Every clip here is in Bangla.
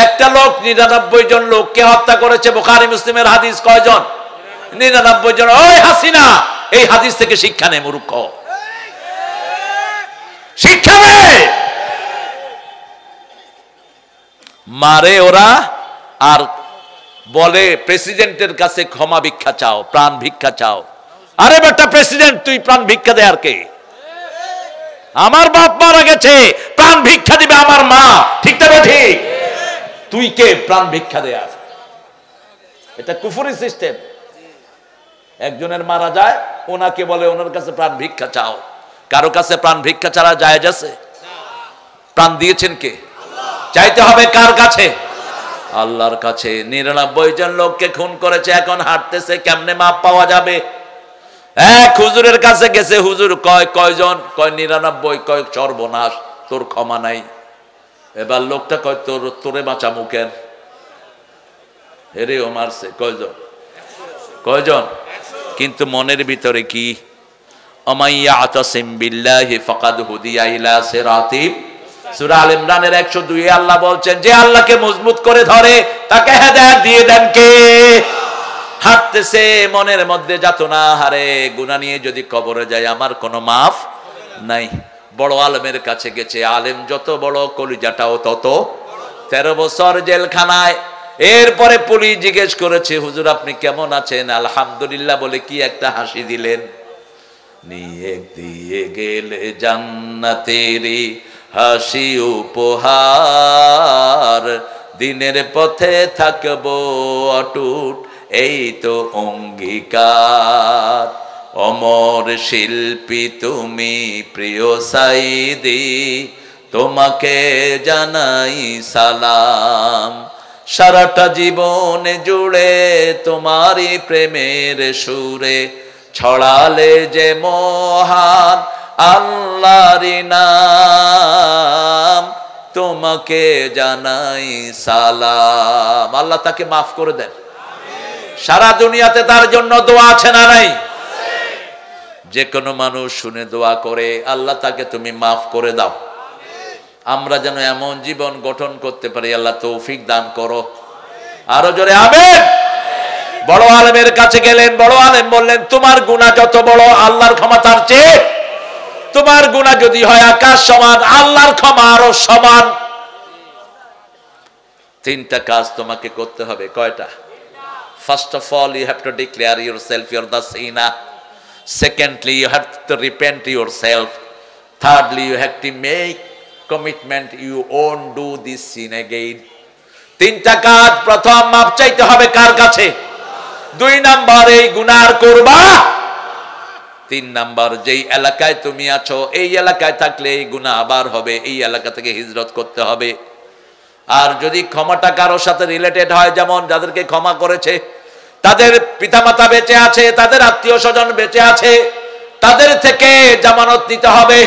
একটা লোক 99 জন লোককে হত্যা করেছে। বুখারী মুসলিমের হাদিস। কয়জন? 99 জন। ওই হাসিনা, এই হাদিস থেকে শিক্ষা নে মূর্খ, শিক্ষা নে। মারে ওরা আর বলে প্রেসিডেন্টের কাছে ক্ষমা ভিক্ষা চাও, প্রাণ ভিক্ষা চাও। আরে বেটা প্রেসিডেন্ট, তুই প্রাণ ভিক্ষা দে আর কে? আমার বাপ মারা গেছে, প্রাণ ভিক্ষা দিবে আমার মা, ঠিক না ঠিক? তুই কে প্রাণ ভিক্ষা দেয়ার? এটা কুফরি সিস্টেম। একজনের মারা যায়, ওনাকে বলে ওনার কাছে প্রাণ ভিক্ষা চাও। কারো কাছে প্রাণ ভিক্ষা ছাড়া জায়েজ আছে? প্রাণ দিয়েছেন কে? চাইতে হবে কার কাছে? আল্লাহর কাছে। 99 জন লোককে খুন করেছে, এখন হাঁটতেছে, কেমনে মাপ পাওয়া যাবে? এক হুজুরের কাছে গেছে, হুজুর কয় কয়জন? কয় 99। কয় সর্বনাশ, তোর ক্ষমা নাই। এবার লোকটা কয় তোরে বাঁচামু কেন? হেরেও মারছে। কয়জন? কয়জন? কিন্তু মনের ভিতরে কি? আমাইয়া আতাসিম বিল্লাহি ফাকাদ হুদিয়া ইলা সিরাতিম। সূরা আল ইমরানের 102 আল্লাহ বলছেন, যে আল্লাহকে মজবুত করে ধরে তাকে হেদায়েত দিয়ে দেন কে? হাঁটতেছে, মনের মধ্যে যাতনা, হারে গুনাহ নিয়ে যদি কবরে যায় আমার কোনো মাফ নাই। বড় আলেমের কাছে গেছে, আলেম যত বড় কলিজাটাও তত। 13 বছর জেলখানায়। এরপরে পুলিশ জিজ্ঞেস করেছে, হুজুর আপনি কেমন আছেন? আলহামদুলিল্লাহ বলে কি একটা হাসি দিলেন। নিয়ে দিয়ে গেলে জান্নাতেরি হাসি উপহার, দিনের পথে থাকবো অটুট এই তো অঙ্গীকার। অমর শিল্পী তুমি প্রিয় সাইদি, তোমাকে জানাই সালাম। সারাটা জীবন জুড়ে তোমারই প্রেমের সুরে ছড়ালে যে মহান আল্লাহর নাম, তোমাকে জানাই সালাম। আল্লাহ তাকে মাফ করে দেন। সারা দুনিয়াতে তার জন্য দোয়া আছে না নাই? যে কোনো মানুষ শুনে দোয়া করে, আল্লাহ তাকে তুমি মাফ করে দাও। আমরা যেন এমন জীবন গঠন করতে পারি, আল্লাহ তৌফিক দান করো। আরো জোরে আমিন। বড় আলেমের কাছে গেলেন, বড় আলেম বললেন, তোমার গুনাহ যত বড় আল্লাহর ক্ষমা তার চেয়ে, তোমার গুনাহ যদি হয় আকাশ সমান, আল্লাহর ক্ষমা আরো সমান। 3টা কাজ তোমাকে করতে হবে। কয়টা? First of all, you have to declare yourself you're the sinner. Secondly, you have to repent yourself. Thirdly, you have to make commitment you won't do this sin again. 3টা কাজ। প্রথম, মাপ চাইতে হবে কার কাছে? 2 নাম্বার, এই গুনাহ করবা। 3 নাম্বার, যেই এলাকায় তুমি আছো এই এলাকায় থাকলে এই গুনাহ আবার হবে, এই এলাকা থেকে হিজরত করতে হবে। আর যদি ক্ষমাটা কারোর সাথে রিলেটেড হয়, যেমন যাদেরকে ক্ষমা করেছে তাদের পিতামাতা বেঁচে আছে, তাদের আত্মীয় স্বজন বেঁচে আছে, তাদের থেকে জামানত নিতে হবে।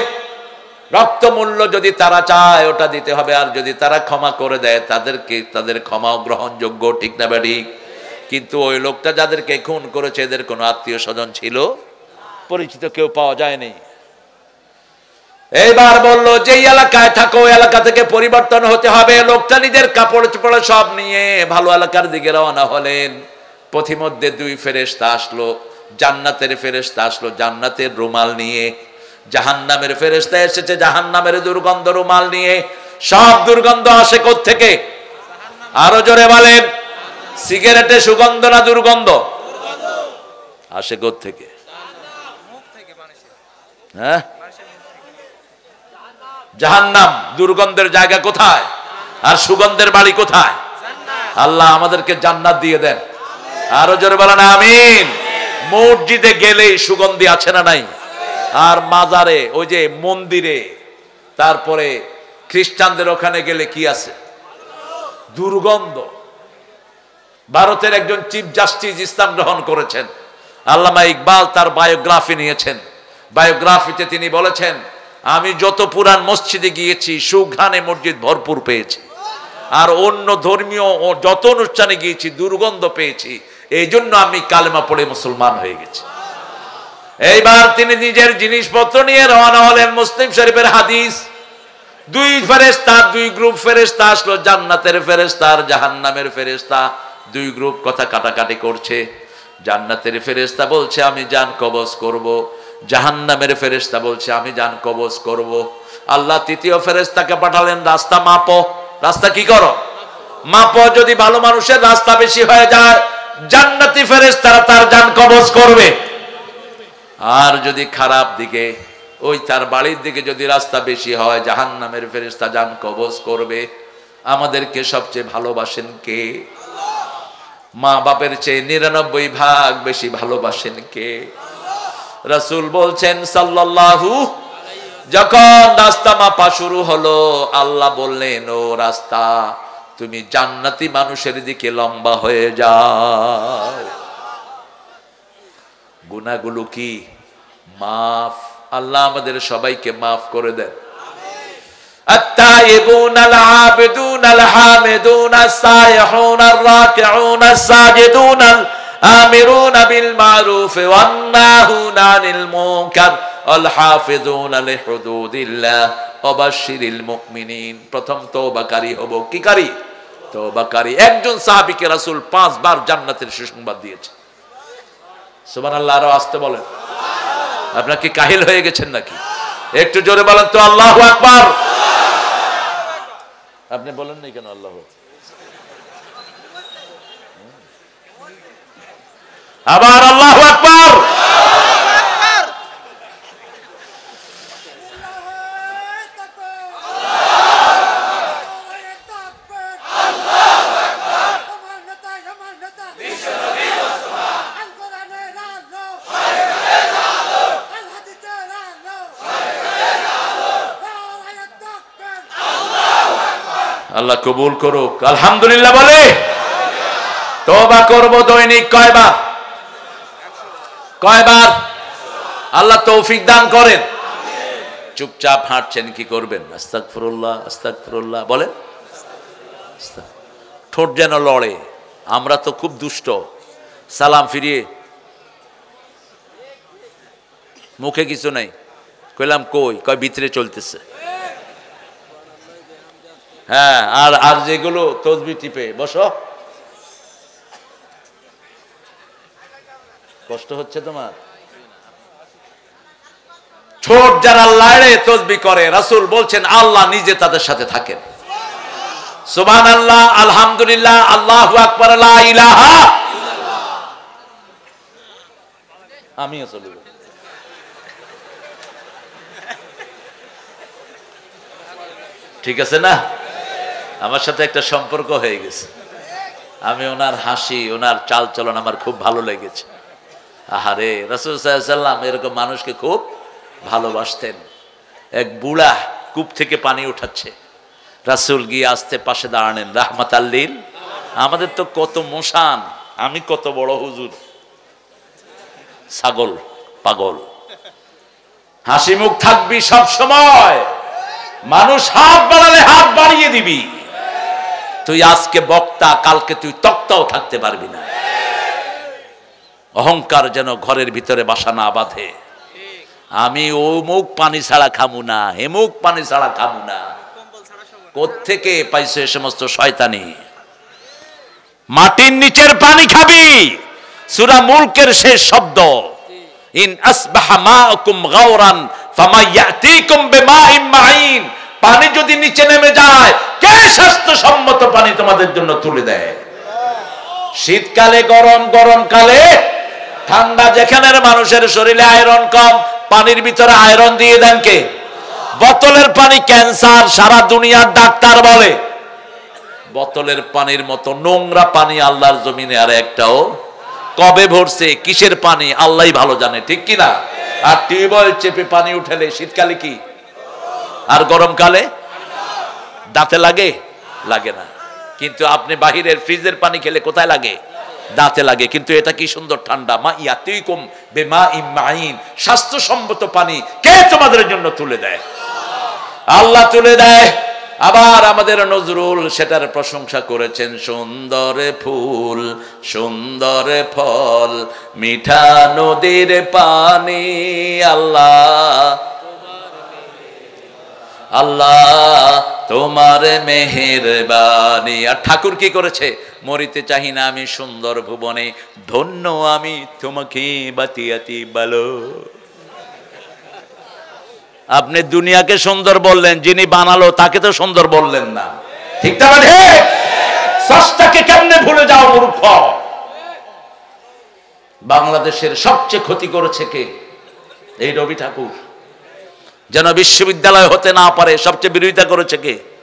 রক্তমূল্য যদি তারা চায় ওটা দিতে হবে। আর যদি তারা ক্ষমা করে দেয় তাদেরকে, তাদের ক্ষমাও গ্রহণযোগ্য, ঠিক না বেঠিক? কিন্তু ওই লোকটা যাদেরকে খুন করেছে এদের কোনো আত্মীয় স্বজন ছিল, পরিচিত কেউ পাওয়া যায়নি। এইবার বলল, যেই এলাকায় থাকো এলাকা থেকে পরিবর্তন হতে হবে। লোকটা নিজের কাপড় চোপড় সব নিয়ে ভালো এলাকার দিকে রওনা হলেন। পথিমধ্যে 2 ফেরেশতা আসলো, জান্নাতের ফেরেশতা আসলো জান্নাতের রুমাল নিয়ে, জাহান্নামের ফেরেশতা এসেছে জাহান্নামের দুর্গন্ধ রুমাল নিয়ে। সব দুর্গন্ধ আসে কোত্থেকে? আরো জোরে বলেন। সিগারেটে সুগন্ধ না দুর্গন্ধ? আসে কোত্থেকে? হ্যাঁ, জাহান্নাম। দুর্গন্ধের জায়গা কোথায়? আর সুগন্ধের বাড়ি কোথায়? আল্লাহ আমাদেরকে জান্নাত দিয়ে দেন। আরো জোরে বলেন আমিন। মসজিদে গেলে সুগন্ধি আছে না নাই? আর মাজারে, ওই যে মন্দিরে, তারপরে খ্রিস্টানদের ওখানে গেলে কি আছে? দুর্গন্ধ। ভারতের একজন চিফ জাস্টিস ইসলাম গ্রহণ করেছেন, আল্লামা ইকবাল, তার বায়োগ্রাফি নিয়েছেন। বায়োগ্রাফিতে তিনি বলেছেন, আমি যত পুরান মসজিদে গিয়েছি সুঘ্রাণে মসজিদ ভরপুর পেয়েছি, আর অন্য ধর্মীয় ও যত অনুষ্ঠানে গিয়েছি দুর্গন্ধ পেয়েছি, এই জন্য আমি কালেমা পড়ে মুসলমান হয়ে গেছি। এইবার তিনি নিজের জিনিসপত্র নিয়ে রওনা হলেন। মুসলিম শরীফের হাদিস, দুই ফেরেশতা, দুই গ্রুপ ফেরেশতা আসলো, জান্নাতের ফেরেশতা আর জাহান্নামের ফেরেশতা। দুই গ্রুপ কথা কাটাকাটি করছে। জান্নাতের ফেরেশতা বলছে আমি জান কবজ করব, জাহান্নামের ফেরেশতা বলছে আমি জান কবজ করব। আল্লাহ তৃতীয় ফেরেশতাকে পাঠালেন, রাস্তা মাপো। রাস্তা কি করো? মাপো। যদি ভালো মানুষের রাস্তা বেশি হয়ে যায়, জান্নাতি ফেরেশতারা তার জান কবজ করবে। আর যদি খারাপ দিকে, ওই তার বাড়ির দিকে যদি রাস্তা বেশি হয়, জাহান্নামের ফেরেশতা জান কবজ করবে। আমাদেরকে সবচেয়ে ভালোবাসেন কে? মা বাপের চেয়ে 99 ভাগ বেশি ভালোবাসেন কে? রাসূল বলছেন সাল্লাল্লাহু, যখন রাস্তা মাপা শুরু হলো, আল্লাহ বললেন ও রাস্তা তুমি জান্নাতি মানুষের দিকে লম্বা হয়ে যাও। গুনাহগুলো কি? মাফ। আল্লাহ আমাদের সবাইকে মাফ করে দেন। التائبون العابدون الحامدون السائحون الراكعون الساجدون الآمرون بالمعروف والناهون عن المنكر والحافظون لحدود الله وبشر المؤمنين। প্রথম তওবাকারী হব। কি কারী? তওবাকারী। একজন সাহাবীকে রাসূল 5 বার জান্নাতের সুসংবাদ দিয়েছে। সুবহানাল্লাহ। আরো আসতে বলেন। আপনারা কি কাহিল হয়ে গেছেন নাকি? একটু জোরে বলেন তো আল্লাহু আকবার। আপনি বলেন না কেন আল্লাহু? আবার আল্লাহু আকবার। আল্লাহ কবুল করুক। আলহামদুলিল্লাহ বলে। তওবা করব দৈনিক কয়বার? কয়বার? আল্লাহ তৌফিক দান করেন। চুপচাপ হাঁটছেন, কি করবেন? আস্তাগফিরুল্লাহ আস্তাগফিরুল্লাহ বলেন। ঠোঁট যেন লড়ে। আমরা তো খুব দুষ্ট। সালাম ফিরিয়ে মুখে কিছু নাই। কইলাম কই? কয় ভিতরে চলতেছে। হ্যাঁ, আর যেগুলো তসবিহ টিপে বসো। কষ্ট হচ্ছে তোমার? ঠোঁট যারা লাড়ে তসবিহ করে, রাসূল বলছেন আল্লাহ নিজে তাদের সাথে থাকেন। সুবহানাল্লাহ, আলহামদুলিল্লাহ, আল্লাহু আকবার, লা ইলাহা ইল্লাল্লাহ। আমিও চলে যাব। ঠিক আছে না? আমার সাথে একটা সম্পর্ক হয়ে গেছে। আমি ওনার হাসি, ওনার চাল চলন আমার খুব ভালো লেগেছে। আহারে, রাসূল সাল্লাল্লাহু আলাইহি ওয়াসাল্লাম এরকম মানুষকে খুব ভালোবাসতেন। এক বুড়া কূপ থেকে পানি উঠাচ্ছে, রাসূল গিয়ে আস্তে পাশে দাঁড়ালেন, রাহমাতাল লিল। আমাদের তো কত মোশান, আমি কত বড় হুজুর, ছাগল পাগল। হাসি মুখ থাকবি সব সময়। মানুষ হাত বাড়ালে হাত বাড়িয়ে দিবি। তুই আজকে বক্তা, কালকে তুই তক্তাও থাকতে পারবি না। অহংকার যেন ঘরের ভিতরে বাসা না বাঁধে। আমি অমুক পানি ছাড়া খামু না, হেমুক পানি ছাড়া খামু না। কোত্থেকে পাইছো এ সমস্ত শয়তানি? মাটির নিচের পানি খাবি। সূরা মুলকের শেষ শব্দ, ইন আসবাহা মাউকুম গাওরান ফামা ইয়াতিকুম বিমাইন মাইন। পানি যদি নিচে নেমে যায়, কে স্বাস্থ্যসম্মত পানি তোমাদের জন্য তুলে দেয়? শীতকালে গরম, গরমকালে ঠান্ডা। যেখানের মানুষের শরীরে আয়রন কম, পানির ভিতরে আয়রন দিয়ে দেন কে? বোতলের পানি ক্যান্সার, সারা দুনিয়ার ডাক্তার বলে। বোতলের পানির মতো নোংরা পানি আল্লাহর জমিনে আর একটাও কবে ভরছে, কিসের পানি আল্লাহই ভালো জানে, ঠিক কিনা? আর টিউবওয়েল চেপে পানি উঠালে শীতকালে কি, আর গরমকালে দাঁতে লাগে? লাগে না। কিন্তু আপনি বাহিরের ফ্রিজের পানি খেলে কোথায় লাগে? দাঁতে লাগে। কিন্তু এটা কি সুন্দর ঠান্ডা। মা ইয়াতিকুম বিমাইন মাইন, স্বাস্থ্যসম্মত পানি কে তোমাদের জন্য তুলে দেয়? আল্লাহ তুলে দেয়। আবার আমাদের নজরুল সেটার প্রশংসা করেছেন, সুন্দর ফুল সুন্দর ফল মিঠা নদীর পানি, আল্লাহ আল্লাহ তোমার মেহেরবানি। আর ঠাকুর কি করেছে? মরিতে চাহি না আমি সুন্দর ভুবনে, ধন্য আমি তোমাকে বাতিয়াতি বলো। আপনি দুনিয়াকে সুন্দর বললেন, যিনি বানালো তাকে তো সুন্দর বললেন না। ঠিক না? স্রষ্টাকে কেমনে ভুলে যাও মূর্খ? বাংলাদেশের সবচেয়ে ক্ষতি করেছে কে? এই রবি ঠাকুর। যেন বিশ্ববিদ্যালয় হতে না পারে সবচেয়ে বিরোধিতা করেছে কে?